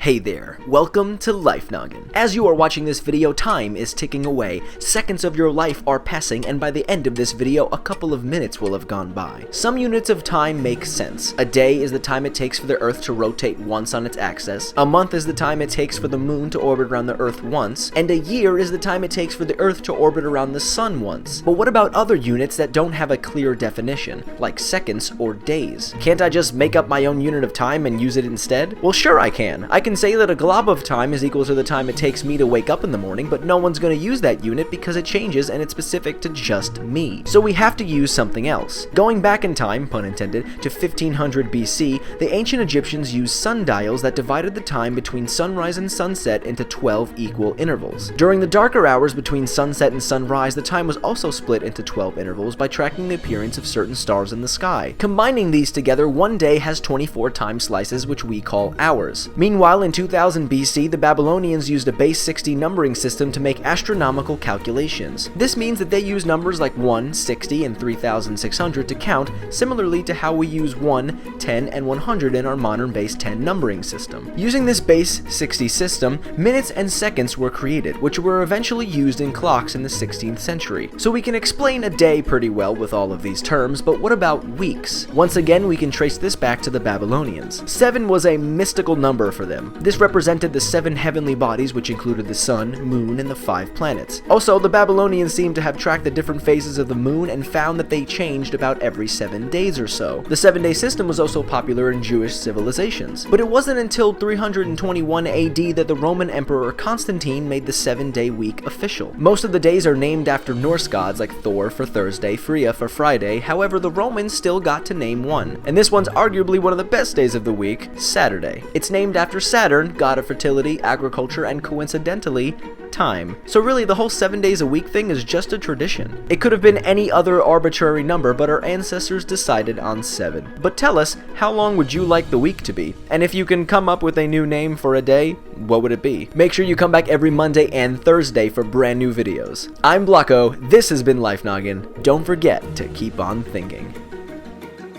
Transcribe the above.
Hey there, welcome to Life Noggin. As you are watching this video, time is ticking away. Seconds of your life are passing, and by the end of this video, a couple of minutes will have gone by. Some units of time make sense. A day is the time it takes for the Earth to rotate once on its axis. A month is the time it takes for the Moon to orbit around the Earth once. And a year is the time it takes for the Earth to orbit around the Sun once. But what about other units that don't have a clear definition, like seconds or days? Can't I just make up my own unit of time and use it instead? Well, sure I can. I can say that a glob of time is equal to the time it takes me to wake up in the morning, but no one's going to use that unit because it changes and it's specific to just me. So we have to use something else. Going back in time, pun intended, to 1500 BC, the ancient Egyptians used sundials that divided the time between sunrise and sunset into 12 equal intervals. During the darker hours between sunset and sunrise, the time was also split into 12 intervals by tracking the appearance of certain stars in the sky. Combining these together, one day has 24 time slices, which we call hours. Meanwhile, in 2000 BC, the Babylonians used a base 60 numbering system to make astronomical calculations. This means that they use numbers like 1, 60, and 3600 to count, similarly to how we use 1, 10, and 100 in our modern base 10 numbering system. Using this base 60 system, minutes and seconds were created, which were eventually used in clocks in the 16th century. So we can explain a day pretty well with all of these terms, but what about weeks? Once again, we can trace this back to the Babylonians. 7 was a mystical number for them. This represented the 7 heavenly bodies, which included the sun, moon, and the 5 planets. Also, the Babylonians seem to have tracked the different phases of the moon and found that they changed about every 7 days or so. The 7-day system was also popular in Jewish civilizations. But it wasn't until 321 AD that the Roman Emperor Constantine made the 7-day week official. Most of the days are named after Norse gods like Thor for Thursday, Freya for Friday. However, the Romans still got to name one. And this one's arguably one of the best days of the week, Saturday. It's named after Saturn, god of fertility, agriculture, and coincidentally, time. So really, the whole 7 days a week thing is just a tradition. It could have been any other arbitrary number, but our ancestors decided on 7. But tell us, how long would you like the week to be? And if you can come up with a new name for a day, what would it be? Make sure you come back every Monday and Thursday for brand new videos. I'm Blocko, this has been Life Noggin. Don't forget to keep on thinking.